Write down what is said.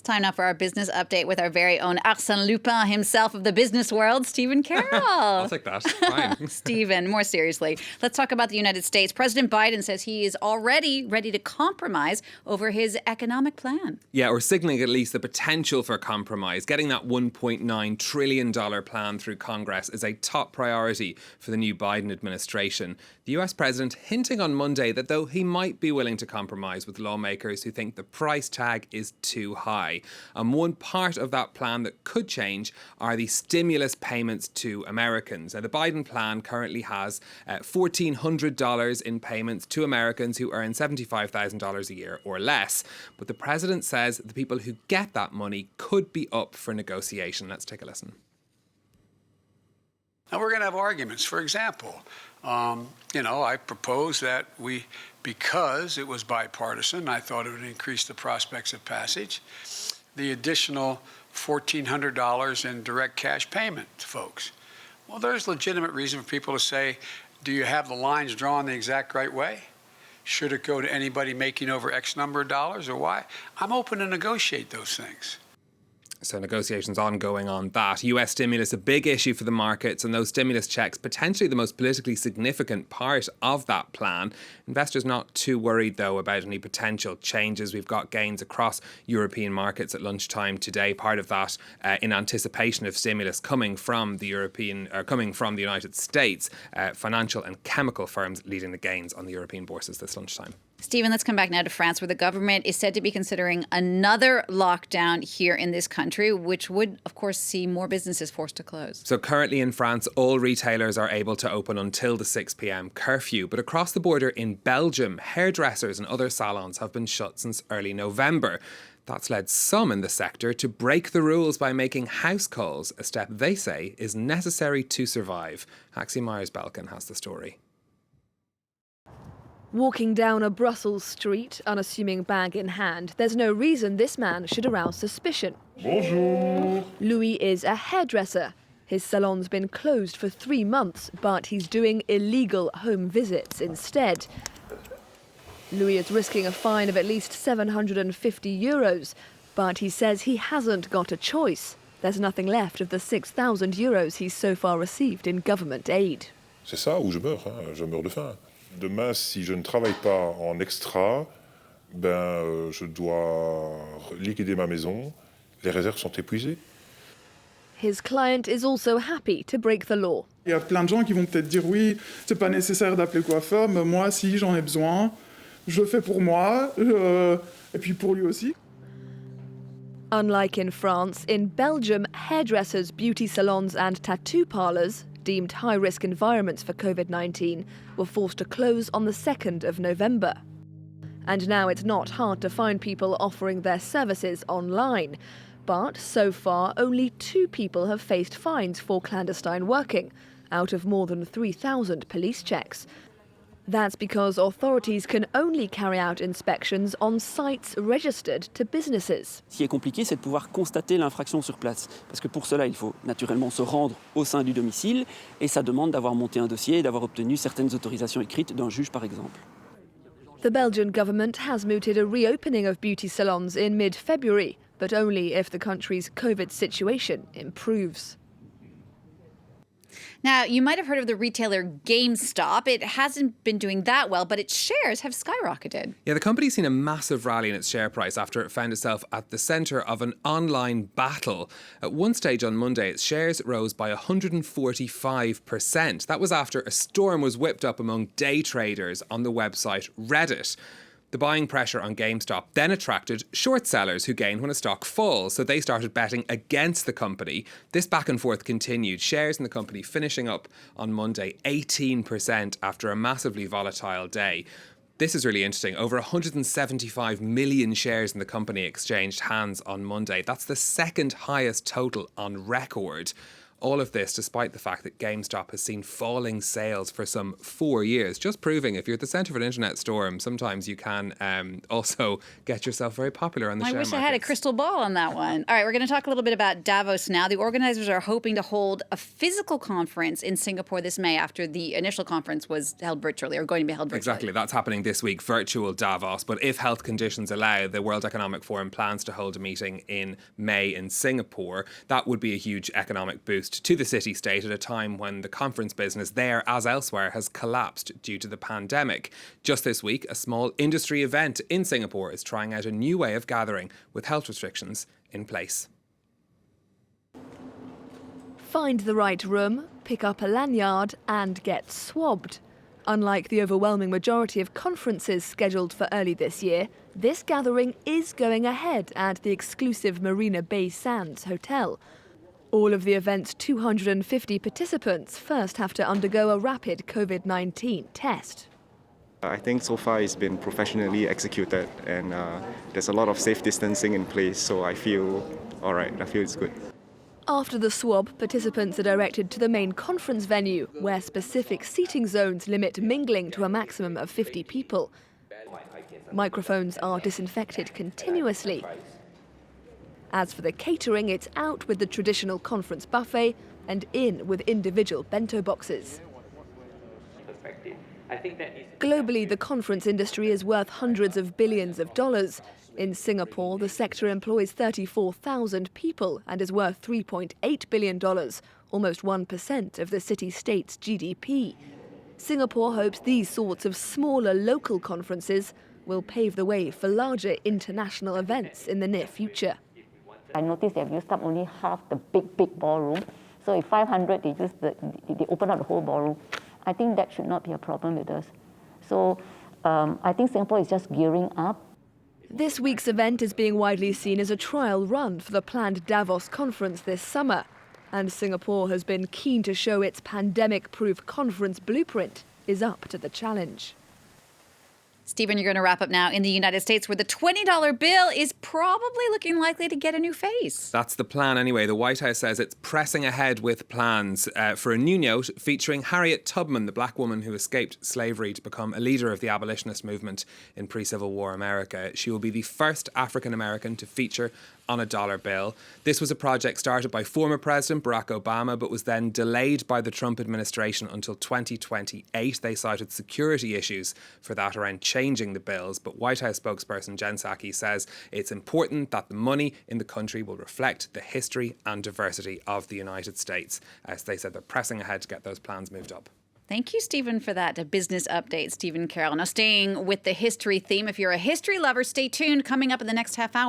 It's time now for our business update with our very own Arsène Lupin himself of the business world, Stephen Carroll. I'll take that. Fine. Stephen, more seriously, let's talk about the United States. President Biden says he is already ready to compromise over his economic plan. Yeah, or signalling at least the potential for compromise. Getting that $1.9 trillion plan through Congress is a top priority for the new Biden administration. The US president hinting on Monday that though he might be willing to compromise with lawmakers who think the price tag is too high. And one part of that plan that could change are the stimulus payments to Americans. Now, the Biden plan currently has $1,400 in payments to Americans who earn $75,000 a year or less. But the president says the people who get that money could be up for negotiation. Let's take a listen. Now, we're going to have arguments. For example, I propose that because it was bipartisan, I thought it would increase the prospects of passage, the additional $1,400 in direct cash payment to folks. Well, there's legitimate reason for people to say, do you have the lines drawn the exact right way? Should it go to anybody making over X number of dollars or why? I'm open to negotiate those things. So negotiations ongoing on that. US stimulus, a big issue for the markets, and those stimulus checks potentially the most politically significant part of that plan. Investors not too worried, though, about any potential changes. We've got gains across European markets at lunchtime today. Part of that in anticipation of stimulus coming from the United States. Financial and chemical firms leading the gains on the European bourses this lunchtime. Stephen, let's come back now to France, where the government is said to be considering another lockdown here in this country, which would, of course, see more businesses forced to close. So currently in France, all retailers are able to open until the 6 p.m. curfew. But across the border in Belgium, hairdressers and other salons have been shut since early November. That's led some in the sector to break the rules by making house calls, a step they say is necessary to survive. Haxie Myers-Belkin has the story. Walking down a Brussels street, unassuming bag in hand, there's no reason this man should arouse suspicion. Bonjour. Louis is a hairdresser. His salon's been closed for 3 months, but he's doing illegal home visits instead. Louis is risking a fine of at least €750, but he says he hasn't got a choice. There's nothing left of the €6,000 he's so far received in government aid. C'est ça ou je meurs, je meurs de faim. Demain, si je ne travaille pas en extra, je dois liquider ma maison. Les réserves sont épuisées. His client is also happy to break the law. Il y a plein de gens qui vont peut-être dire oui, c'est pas nécessaire d'appeler coiffeur, mais moi, si j'en ai besoin, je le fais pour moi, et puis pour lui aussi. Unlike in France, in Belgium, hairdressers, beauty salons and tattoo parlours, deemed high-risk environments for COVID-19, were forced to close on the 2nd of November. And now it's not hard to find people offering their services online. But so far, only 2 people have faced fines for clandestine working, out of more than 3,000 police checks. That's because authorities can only carry out inspections on sites registered to businesses. Ce qui est compliqué, c'est de pouvoir constater l'infraction sur place. Parce que pour cela, il faut naturellement se rendre au sein du domicile et ça demande d'avoir monté un dossier et d'avoir obtenu certaines autorisations écrites d'un juge, par exemple. The Belgian government has mooted a reopening of beauty salons in mid-February, but only if the country's COVID situation improves. Now, you might have heard of the retailer GameStop. It hasn't been doing that well, but its shares have skyrocketed. Yeah, the company's seen a massive rally in its share price after it found itself at the centre of an online battle. At one stage on Monday, its shares rose by 145%. That was after a storm was whipped up among day traders on the website Reddit. The buying pressure on GameStop then attracted short sellers who gain when a stock falls, so they started betting against the company. This back and forth continued, shares in the company finishing up on Monday 18% after a massively volatile day. This is really interesting. Over 175 million shares in the company exchanged hands on Monday. That's the second highest total on record. All of this despite the fact that GameStop has seen falling sales for some 4 years, just proving if you're at the centre of an internet storm, sometimes you can also get yourself very popular on the share I wish markets. I had a crystal ball on that one. All right, we're going to talk a little bit about Davos now. The organizers are hoping to hold a physical conference in Singapore this May after the initial conference was held virtually, or going to be held virtually. Exactly, that's happening this week, virtual Davos. But if health conditions allow, the World Economic Forum plans to hold a meeting in May in Singapore. That would be a huge economic boost to the city-state at a time when the conference business there, as elsewhere, has collapsed due to the pandemic. Just this week, a small industry event in Singapore is trying out a new way of gathering with health restrictions in place. Find the right room, pick up a lanyard and get swabbed. Unlike the overwhelming majority of conferences scheduled for early this year, this gathering is going ahead at the exclusive Marina Bay Sands Hotel. All of the event's 250 participants first have to undergo a rapid COVID-19 test. I think so far it's been professionally executed and there's a lot of safe distancing in place, so I feel all right, I feel it's good. After the swab, participants are directed to the main conference venue, where specific seating zones limit mingling to a maximum of 50 people. Microphones are disinfected continuously. As for the catering, it's out with the traditional conference buffet and in with individual bento boxes. Globally, the conference industry is worth hundreds of billions of dollars. In Singapore, the sector employs 34,000 people and is worth $3.8 billion, almost 1% of the city-state's GDP. Singapore hopes these sorts of smaller local conferences will pave the way for larger international events in the near future. I noticed they've used up only half the big ballroom. So if 500, they open up the whole ballroom. I think that should not be a problem with us. So I think Singapore is just gearing up. This week's event is being widely seen as a trial run for the planned Davos conference this summer. And Singapore has been keen to show its pandemic-proof conference blueprint is up to the challenge. Stephen, you're going to wrap up now in the United States, where the $20 bill is probably looking likely to get a new face. That's the plan anyway. The White House says it's pressing ahead with plans for a new note featuring Harriet Tubman, the black woman who escaped slavery to become a leader of the abolitionist movement in pre-Civil War America. She will be the first African American to feature on a dollar bill. This was a project started by former President Barack Obama, but was then delayed by the Trump administration until 2028. They cited security issues for that around changing the bills. But White House spokesperson Jen Psaki says it's important that the money in the country will reflect the history and diversity of the United States. As they said, they're pressing ahead to get those plans moved up. Thank you, Stephen, for that business update, Stephen Carroll. Now, staying with the history theme, if you're a history lover, stay tuned. Coming up in the next half hour,